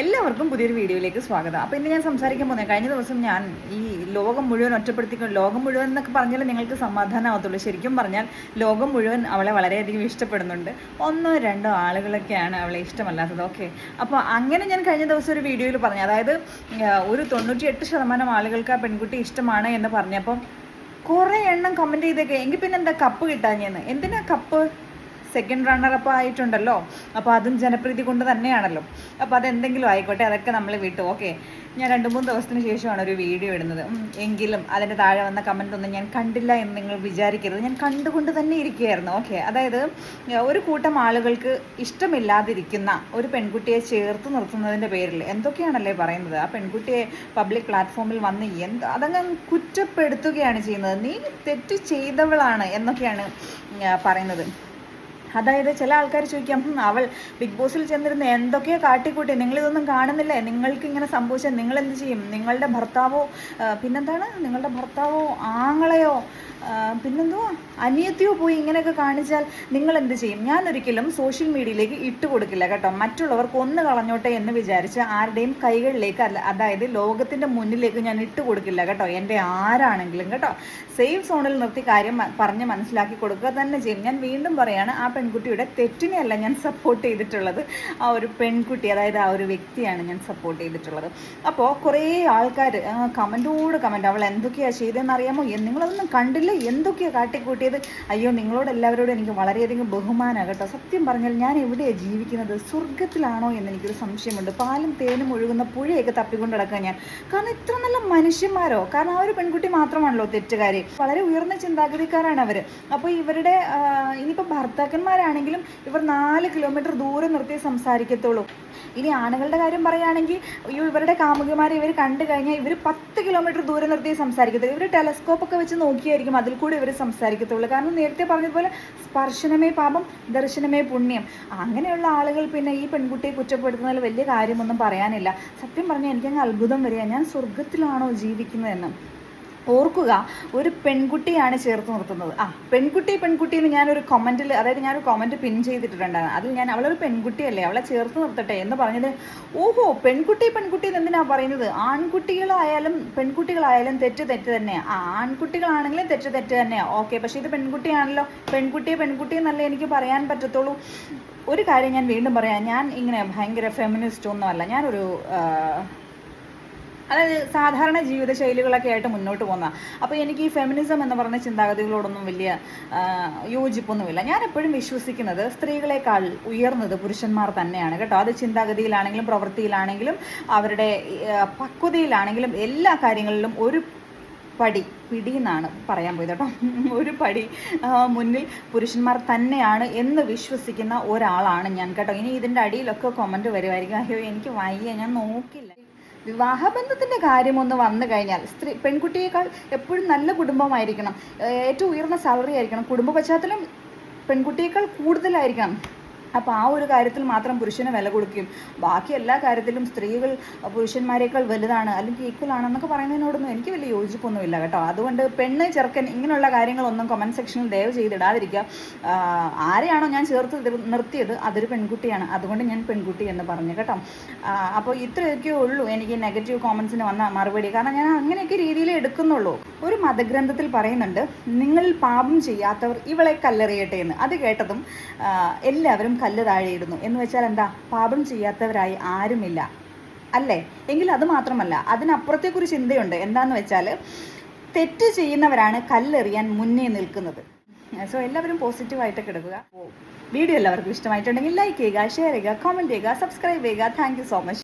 എല്ലാവർക്കും പുതിയൊരു വീഡിയോയിലേക്ക് സ്വാഗതം. അപ്പോൾ ഇന്ന് ഞാൻ സംസാരിക്കാൻ പോകുന്നത്, കഴിഞ്ഞ ദിവസം ഞാൻ ഈ ലോകം മുഴുവൻ ഒറ്റപ്പെടുത്തിക്കൊണ്ട്, ലോകം മുഴുവൻ എന്നൊക്കെ പറഞ്ഞാൽ നിങ്ങൾക്ക് സമാധാനമാകത്തുള്ളൂ. ശരിക്കും പറഞ്ഞാൽ ലോകം മുഴുവൻ അവളെ വളരെയധികം ഇഷ്ടപ്പെടുന്നുണ്ട്. ഒന്നോ രണ്ടോ ആളുകളൊക്കെയാണ് അവളെ ഇഷ്ടമല്ലാത്തത്. ഓക്കെ, അപ്പോൾ അങ്ങനെ ഞാൻ കഴിഞ്ഞ ദിവസം ഒരു വീഡിയോയിൽ പറഞ്ഞു, അതായത് ഒരു 98% ആളുകൾക്ക് ആ പെൺകുട്ടി ഇഷ്ടമാണ് എന്ന് പറഞ്ഞപ്പം കുറേ എണ്ണം കമൻറ്റ് ചെയ്തേക്കെ, എങ്കിൽ പിന്നെ എന്താ കപ്പ് കിട്ടാഞ്ഞെന്ന്. എന്തിനാ കപ്പ്? സെക്കൻഡ് റണ്ണറപ്പ് ആയിട്ടുണ്ടല്ലോ, അപ്പോൾ അതും ജനപ്രീതി കൊണ്ട് തന്നെയാണല്ലോ. അപ്പോൾ അതെന്തെങ്കിലും ആയിക്കോട്ടെ, അതൊക്കെ നമ്മൾ വിട്ടു. ഓക്കെ, ഞാൻ 2-3 ദിവസത്തിന് ശേഷമാണ് ഒരു വീഡിയോ ഇടുന്നത്. എങ്കിലും അതിൻ്റെ താഴെ വന്ന കമൻ്റ് ഒന്നും ഞാൻ കണ്ടില്ല എന്ന് നിങ്ങൾ വിചാരിക്കരുത്. ഞാൻ കണ്ടുകൊണ്ട് തന്നെ ഇരിക്കുകയായിരുന്നു. ഓക്കെ, അതായത് ഒരു കൂട്ടം ആളുകൾക്ക് ഇഷ്ടമില്ലാതിരിക്കുന്ന ഒരു പെൺകുട്ടിയെ ചേർത്ത് നിർത്തുന്നതിൻ്റെ പേരിൽ എന്തൊക്കെയാണല്ലേ പറയുന്നത്. ആ പെൺകുട്ടിയെ പബ്ലിക് പ്ലാറ്റ്ഫോമിൽ വന്ന് അതങ്ങ് കുറ്റപ്പെടുത്തുകയാണ് ചെയ്യുന്നത്. നീ തെറ്റ് ചെയ്തവളാണ് എന്നൊക്കെയാണ് പറയുന്നത്. അതായത് ചില ആൾക്കാർ ചോദിക്കാം, അവൾ ബിഗ് ബോസിൽ ചെന്നിരുന്ന് എന്തൊക്കെയോ കാട്ടിക്കൂട്ടി, നിങ്ങളിതൊന്നും കാണുന്നില്ലേ, നിങ്ങൾക്ക് ഇങ്ങനെ സംഭവിച്ചാൽ നിങ്ങൾ എന്ത് ചെയ്യും? നിങ്ങളുടെ ഭർത്താവോ പിന്നെന്താണ്, നിങ്ങളുടെ ഭർത്താവോ ആങ്ങളെയോ പിന്നെന്തോ അനിയത്തിയോ പോയി ഇങ്ങനെയൊക്കെ കാണിച്ചാൽ നിങ്ങൾ എന്ത് ചെയ്യും? ഞാനൊരിക്കലും സോഷ്യൽ മീഡിയയിലേക്ക് ഇട്ട് കൊടുക്കില്ല കേട്ടോ. മറ്റുള്ളവർക്ക് ഒന്ന് കളഞ്ഞോട്ടെ എന്ന് വിചാരിച്ച് ആരുടെയും കൈകളിലേക്ക് അതായത് ലോകത്തിൻ്റെ മുന്നിലേക്ക് ഞാൻ ഇട്ട് കൊടുക്കില്ല കേട്ടോ. എൻ്റെ ആരാണെങ്കിലും കേട്ടോ, സേഫ് സോണിൽ നിർത്തി കാര്യം പറഞ്ഞ് മനസ്സിലാക്കി കൊടുക്കുക തന്നെ ചെയ്യും. ഞാൻ വീണ്ടും പറയാണ്, ആ പെൺകുട്ടിയുടെ തെറ്റിനെയല്ല ഞാൻ സപ്പോർട്ട് ചെയ്തിട്ടുള്ളത്, ആ ഒരു പെൺകുട്ടി, അതായത് ആ ഒരു വ്യക്തിയാണ് ഞാൻ സപ്പോർട്ട് ചെയ്തിട്ടുള്ളത്. അപ്പോൾ കുറേ ആൾക്കാർ കമൻറ്റോട് കമൻറ്റ്, അവൾ എന്തൊക്കെയാണ് ചെയ്തതെന്ന് അറിയാമോ, നിങ്ങളതൊന്നും കണ്ടില്ല, എന്തൊക്കെയാണ് കാട്ടിക്കൂട്ടിയത്. അയ്യോ, നിങ്ങളോട് എല്ലാവരോടും എനിക്ക് വളരെയധികം ബഹുമാനമാണ് കേട്ടോ. സത്യം പറഞ്ഞാൽ ഞാൻ എവിടെയാണ് ജീവിക്കുന്നത്, സ്വർഗത്തിലാണോ എന്ന് എനിക്കൊരു സംശയമുണ്ട്. പാലും തേനും ഒഴുകുന്ന പുഴയൊക്കെ തപ്പിക്കൊണ്ട് കിടക്കുക ഞാൻ. കാരണം ഇത്ര നല്ല മനുഷ്യന്മാരോ? കാരണം ആ ഒരു പെൺകുട്ടി മാത്രമാണല്ലോ തെറ്റുകാരി. വളരെ ഉയർന്ന ചിന്താഗതിക്കാരാണ് അവർ. അപ്പോൾ ഇവരുടെ ഇനിയിപ്പോൾ ഭർത്താക്കന്മാരാണെങ്കിലും ഇവർ 4 കിലോമീറ്റർ ദൂരെ നിർത്തി സംസാരിക്കത്തുള്ളൂ. ഇനി ആണുങ്ങളുടെ കാര്യം പറയുകയാണെങ്കിൽ, അയ്യോ, ഇവരുടെ കാമുകിമാരെ ഇവർ കണ്ടു കഴിഞ്ഞാൽ ഇവർ 10 കിലോമീറ്റർ ദൂരെ നിർത്തി സംസാരിക്കത്തുള്ളൂ. ഇവർ ടെലസ്കോപ്പൊക്കെ വെച്ച് നോക്കിയായിരിക്കും അതിൽ കൂടി ഇവർ സംസാരിക്കത്തുള്ളൂ. കാരണം നേരത്തെ പറഞ്ഞതുപോലെ സ്പർശനമേ പാപം, ദർശനമേ പുണ്യം. അങ്ങനെയുള്ള ആളുകൾ പിന്നെ ഈ പെൺകുട്ടിയെ കുറ്റപ്പെടുത്തുന്നതിൽ വലിയ കാര്യമൊന്നും പറയാനില്ല. സത്യം പറഞ്ഞാൽ എനിക്കങ്ങ് അത്ഭുതം വരിക, ഞാൻ സ്വർഗത്തിലാണോ ജീവിക്കുന്നതെന്ന്. ഓർക്കുക, ഒരു പെൺകുട്ടിയാണ് ചേർത്ത് നിർത്തുന്നത്. പെൺകുട്ടി എന്ന് ഞാനൊരു കമൻറ്റിൽ, അതായത് ഞാനൊരു കമൻറ്റ് പിൻ ചെയ്തിട്ടുണ്ടായിരുന്നു. അതിൽ ഞാൻ അവളൊരു പെൺകുട്ടിയല്ലേ, അവളെ ചേർത്ത് നിർത്തട്ടെ എന്ന് പറഞ്ഞത്. ഓഹോ, പെൺകുട്ടി എന്ന് എന്തിനാ പറയുന്നത്? ആൺകുട്ടികളായാലും പെൺകുട്ടികളായാലും തെറ്റ് തന്നെയാണ്. ആൺകുട്ടികളാണെങ്കിലും തെറ്റ് തന്നെയാണ്. ഓക്കെ, പക്ഷേ ഇത് പെൺകുട്ടിയാണല്ലോ, പെൺകുട്ടി എന്നല്ലേ എനിക്ക് പറയാൻ പറ്റത്തുള്ളൂ. ഒരു കാര്യം ഞാൻ വീണ്ടും പറയാം, ഞാൻ ഇങ്ങനെ ഭയങ്കര ഫെമിനിസ്റ്റ് ഒന്നുമല്ല. ഞാനൊരു അതായത് സാധാരണ ജീവിതശൈലികളൊക്കെ ആയിട്ട് മുന്നോട്ട് പോകുന്ന. അപ്പോൾ എനിക്ക് ഈ ഫെമിനിസം എന്ന് പറഞ്ഞ ചിന്താഗതികളോടൊന്നും വലിയ യോജിപ്പൊന്നുമില്ല. ഞാൻ എപ്പോഴും വിശ്വസിക്കുന്നത് സ്ത്രീകളെക്കാൾ ഉയർന്നത് പുരുഷന്മാർ തന്നെയാണ് കേട്ടോ. അത് ചിന്താഗതിയിലാണെങ്കിലും പ്രവൃത്തിയിലാണെങ്കിലും അവരുടെ പക്വതയിലാണെങ്കിലും എല്ലാ കാര്യങ്ങളിലും ഒരു പിടി എന്നാണ് പറയാൻ പോയത് കേട്ടോ, ഒരു പടി മുന്നിൽ പുരുഷന്മാർ തന്നെയാണ് എന്ന് വിശ്വസിക്കുന്ന ഒരാളാണ് ഞാൻ കേട്ടോ. ഇനി ഇതിൻ്റെ അടിയിലൊക്കെ കമൻറ്റ് വരുമായിരിക്കും, അയ്യോ എനിക്ക് വയ്യ, ഞാൻ നോക്കില്ല. വിവാഹബന്ധത്തിൻ്റെ കാര്യമൊന്ന് വന്നു കഴിഞ്ഞാൽ പെൺകുട്ടിയേക്കാൾ എപ്പോഴും നല്ല കുടുംബമായിരിക്കണം, ഏറ്റവും ഉയർന്ന സാലറി ആയിരിക്കണം, കുടുംബ പശ്ചാത്തലം പെൺകുട്ടിയേക്കാൾ കൂടുതലായിരിക്കണം. അപ്പോൾ ആ ഒരു കാര്യത്തിൽ മാത്രം പുരുഷന് വില കൊടുക്കുകയും ബാക്കി എല്ലാ കാര്യത്തിലും സ്ത്രീകൾ പുരുഷന്മാരെക്കാൾ വലുതാണ് അല്ലെങ്കിൽ ഈക്വൽ ആണെന്നൊക്കെ പറയുന്നതിനോടൊന്നും എനിക്ക് വലിയ യോജിപ്പൊന്നുമില്ല കേട്ടോ. അതുകൊണ്ട് പെണ്ണ് ചെറുക്കൻ ഇങ്ങനെയുള്ള കാര്യങ്ങളൊന്നും കമൻറ്റ് സെക്ഷനിൽ ദയവ് ചെയ്തിടാതിരിക്കുക. ആരെയാണോ ഞാൻ ചേർത്ത് നിർത്തിയത് അതൊരു പെൺകുട്ടിയാണ്, അതുകൊണ്ട് ഞാൻ പെൺകുട്ടി എന്ന് പറഞ്ഞു കേട്ടോ. അപ്പോൾ ഇത്രയൊക്കെ ഉള്ളൂ എനിക്ക് നെഗറ്റീവ് കോമൻസിന് വന്ന മറുപടി. കാരണം ഞാൻ അങ്ങനെയൊക്കെ രീതിയിൽ എടുക്കുന്നുള്ളൂ. ഒരു മതഗ്രന്ഥത്തിൽ പറയുന്നുണ്ട്, നിങ്ങളിൽ പാപം ചെയ്യാത്തവർ ഇവളെ കല്ലെറിയട്ടെ എന്ന്. അത് കേട്ടതും എല്ലാവരും കല്ല് താഴെയിടുന്നു. എന്ന് വെച്ചാൽ എന്താ, പാപം ചെയ്യാത്തവരായി ആരുമില്ല അല്ലേ? എങ്കിൽ അത് മാത്രമല്ല, അതിനപ്പുറത്തേക്കൊരു ചിന്തയുണ്ട്. എന്താണെന്ന് വെച്ചാൽ തെറ്റ് ചെയ്യുന്നവരാണ് കല്ലെറിയാൻ മുന്നേ നിൽക്കുന്നത്. സോ എല്ലാവരും പോസിറ്റീവായിട്ട് കിടക്കുക. വീഡിയോ എല്ലാവർക്കും ഇഷ്ടമായിട്ടുണ്ടെങ്കിൽ ലൈക്ക് ചെയ്യുക, ഷെയർ ചെയ്യുക, കമൻറ്റ് ചെയ്യുക, സബ്സ്ക്രൈബ് ചെയ്യുക. Thank you so much.